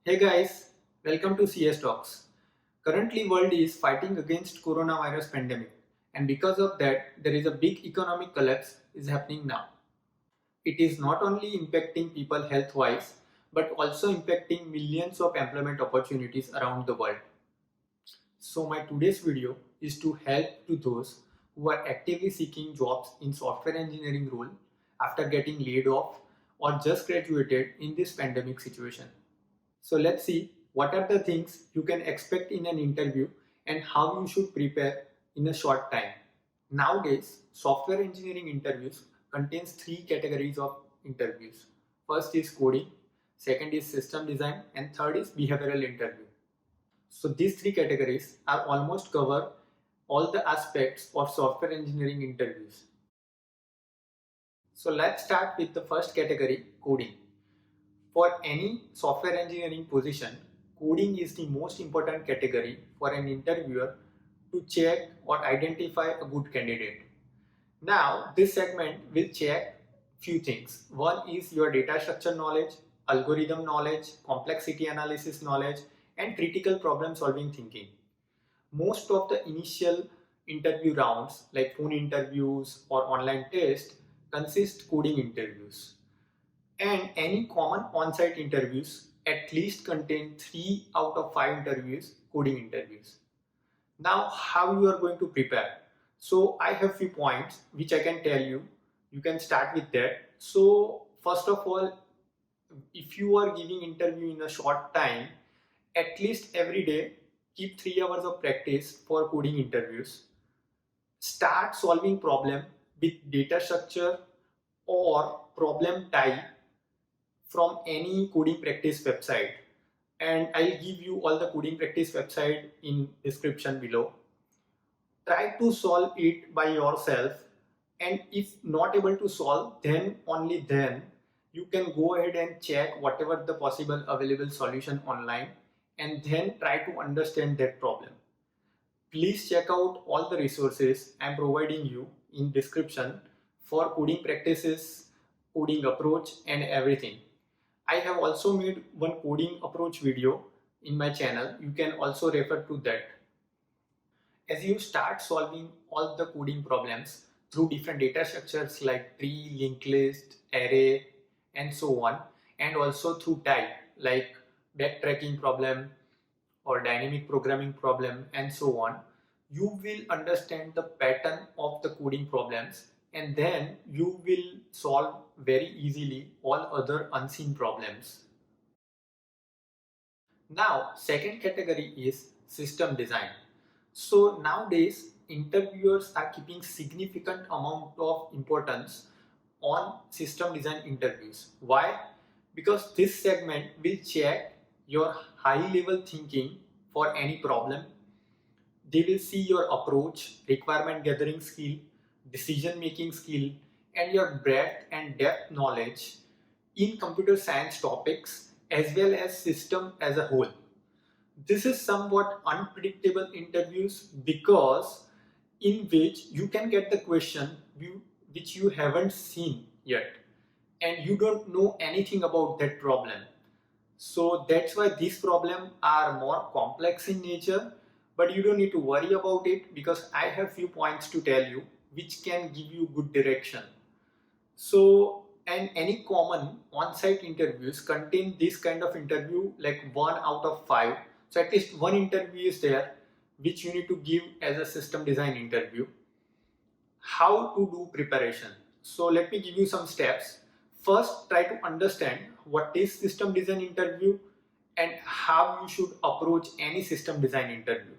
Hey guys, welcome to CS Talks. Currently world is fighting against coronavirus pandemic and because of that there is a big economic collapse is happening now. It is not only impacting people health wise but also impacting millions of employment opportunities around the world. So my today's video is to help to those who are actively seeking jobs in software engineering role after getting laid off or just graduated in this pandemic situation. So let's see what are the things you can expect in an interview and how you should prepare in a short time. Nowadays, software engineering interviews contains three categories of interviews. First is coding, second is system design, and third is behavioral interview. So these three categories are almost cover all the aspects of software engineering interviews. So let's start with the first category, coding. For any software engineering position, coding is the most important category for an interviewer to check or identify a good candidate. Now, this segment will check few things. One is your data structure knowledge, algorithm knowledge, complexity analysis knowledge, and critical problem solving thinking. Most of the initial interview rounds, like phone interviews or online tests, consist coding interviews. And any common on-site interviews at least contain 3 out of 5 interviews, coding interviews. Now, how you are going to prepare? So I have few points which I can tell you. You can start with that. So first of all, if you are giving interview in a short time, at least every day, keep 3 hours of practice for coding interviews. Start solving problem with data structure or problem type from any coding practice website, and I'll give you all the coding practice website in description below. Try to solve it by yourself, and if not able to solve, then only then you can go ahead and check whatever the possible available solution online and then try to understand that problem. Please check out all the resources I'm providing you in description for coding practices, coding approach and everything. I have also made one coding approach video in my channel. You can also refer to that. As you start solving all the coding problems through different data structures like tree, linked list, array, and so on, and also through type like backtracking problem or dynamic programming problem and so on, you will understand the pattern of the coding problems and then you will solve very easily all other unseen problems. Now, second category is system design. So nowadays, interviewers are keeping significant amount of importance on system design interviews. Why? Because this segment will check your high level thinking for any problem. They will see your approach, requirement gathering skill, decision making skill, and your breadth and depth knowledge in computer science topics as well as system as a whole. This is somewhat unpredictable interviews because in which you can get the question which you haven't seen yet and you don't know anything about that problem. So that's why these problems are more complex in nature, but you don't need to worry about it because I have few points to tell you which can give you good direction. So, and any common on-site interviews contain this kind of interview like 1 out of 5. So at least one interview is there which you need to give as a system design interview. How to do preparation? So let me give you some steps. First, try to understand what is system design interview and how you should approach any system design interview.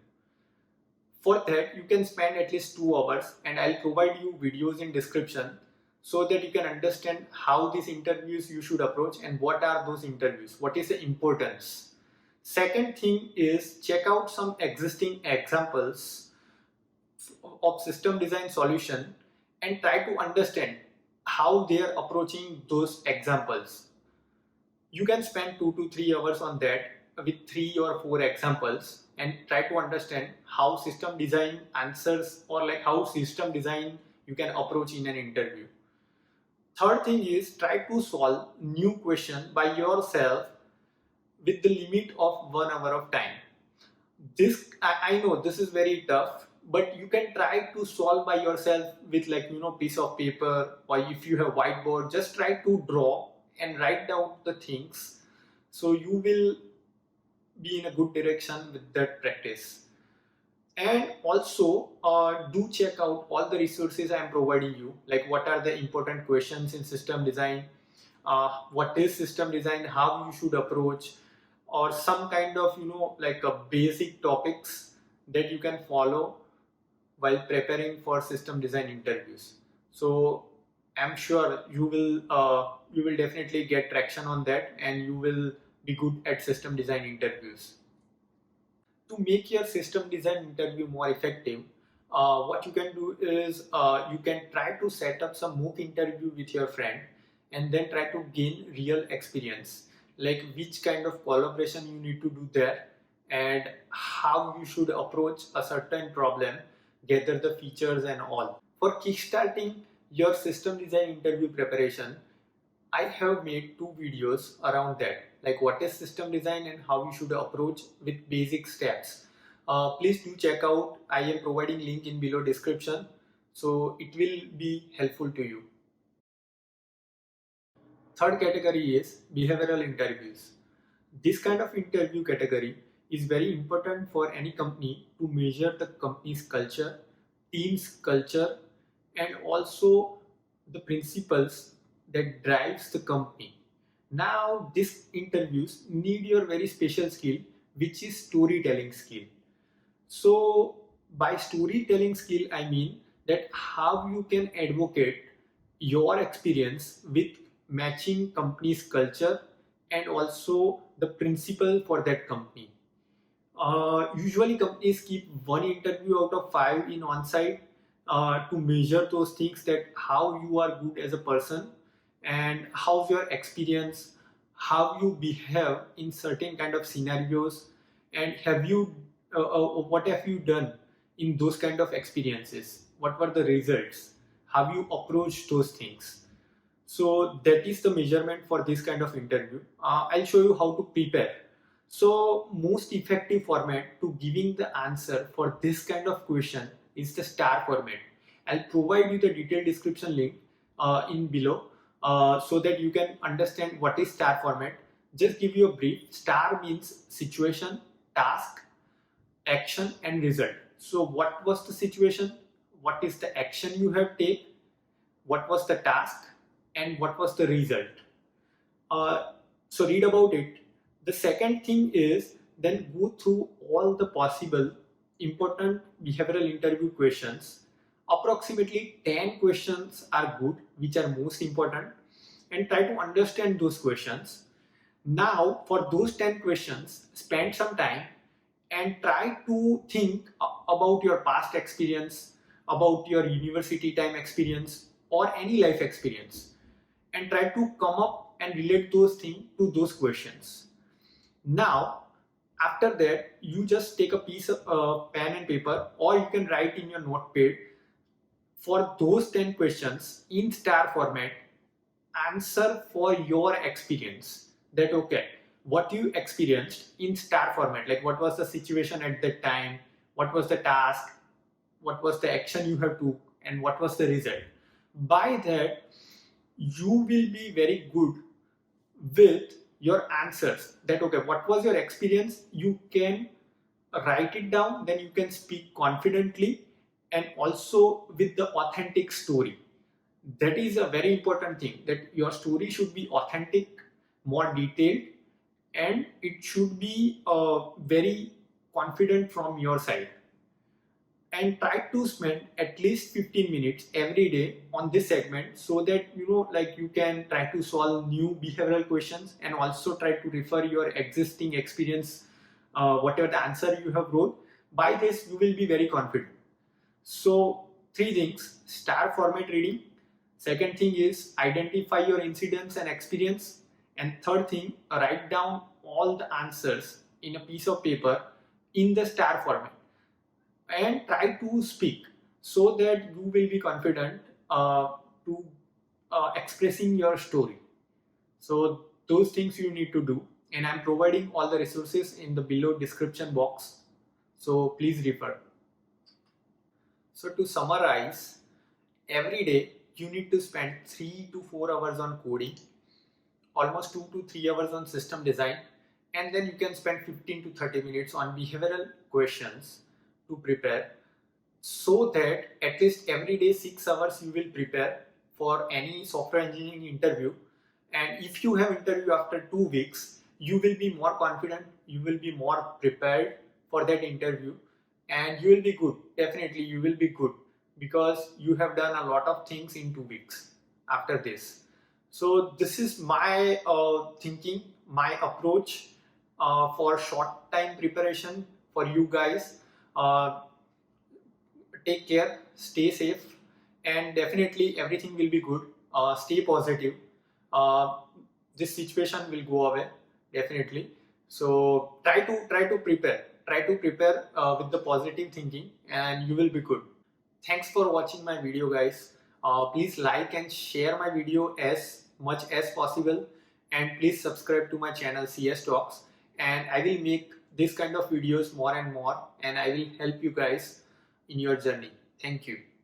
For that, you can spend at least 2 hours and I'll provide you videos in description so that you can understand how these interviews you should approach and what are those interviews, what is the importance. Second thing is check out some existing examples of system design solution and try to understand how they are approaching those examples. You can spend 2 to 3 hours on that with 3 or 4 examples and try to understand how system design answers or like how system design you can approach in an interview. Third thing is try to solve new question by yourself with the limit of 1 hour of time. This I know this is very tough, but you can try to solve by yourself with, like, piece of paper, or if you have whiteboard, just try to draw and write down the things, so you will be in a good direction with that practice. And also do check out all the resources I am providing you, like what are the important questions in system design, what is system design, how you should approach, or some kind of like a basic topics that you can follow while preparing for system design interviews. So I'm sure you will definitely get traction on that, and you will be good at system design interviews. To make your system design interview more effective, what you can do is you can try to set up some mock interview with your friend, and then try to gain real experience, like which kind of collaboration you need to do there, and how you should approach a certain problem, gather the features and all. For kickstarting your system design interview preparation, I have made 2 videos around that, like what is system design and how you should approach with basic steps. Please do check out. I am providing link in below description, so it will be helpful to you. Third category is behavioral interviews. This kind of interview category is very important for any company to measure the company's culture, team's culture, and also the principles that drives the company. Now, these interviews need your very special skill, which is storytelling skill. So, by storytelling skill, I mean that how you can advocate your experience with matching company's culture and also the principle for that company. Usually, companies keep one interview out of 5 in on-site to measure those things, that how you are good as a person and how's your experience, how you behave in certain kind of scenarios, and what have you done in those kind of experiences, what were the results, have you approached those things. So that is the measurement for this kind of interview. I'll show you how to prepare. So most effective format to giving the answer for this kind of question is the star format. I'll provide you the detailed description link in below, so that you can understand what is star format. Just give you a brief. Star means situation, task, action and result. So what was the situation? What is the action you have taken? What was the task? And what was the result? So read about it. The second thing is then go through all the possible important behavioral interview questions. Approximately 10 questions are good, which are most important, and try to understand those questions. Now, for those 10 questions, spend some time and try to think about your past experience, about your university time experience, or any life experience, and try to come up and relate those things to those questions. Now, after that, you just take a piece of pen and paper, or you can write in your notepad for those 10 questions in star format. Answer for your experience, that okay, what you experienced in star format, like what was the situation at that time, what was the task, what was the action you have to, and what was the result. By that, you will be very good with your answers, that okay, what was your experience, you can write it down, then you can speak confidently, and also with the authentic story. That is a very important thing, that your story should be authentic, more detailed, and it should be very confident from your side. And try to spend at least 15 minutes every day on this segment, so that like you can try to solve new behavioral questions, and also try to refer your existing experience, whatever the answer you have wrote. By this, you will be very confident. So 3 things: star format reading. Second thing is identify your incidents and experience. And third thing, write down all the answers in a piece of paper in the star format, and try to speak, so that you will be confident to expressing your story. So those things you need to do. and I'm providing all the resources in the below description box, so please refer. So to summarize, every day you need to spend 3 to 4 hours on coding, almost 2 to 3 hours on system design, and then you can spend 15 to 30 minutes on behavioral questions to prepare, so that at least every day 6 hours you will prepare for any software engineering interview. And if you have interview after 2 weeks, you will be more confident, you will be more prepared for that interview, and you will be good. Definitely you will be good, because you have done a lot of things in 2 weeks after this. So this is my thinking, my approach for short time preparation for you guys. Take care, stay safe, and definitely everything will be good. Stay positive. uh, this situation will go away, definitely. So try to prepare with the positive thinking, and you will be good. Thanks for watching my video, guys. Please like and share my video as much as possible, and please subscribe to my channel CS Talks, and I will make this kind of videos more and more, and I will help you guys in your journey. Thank you.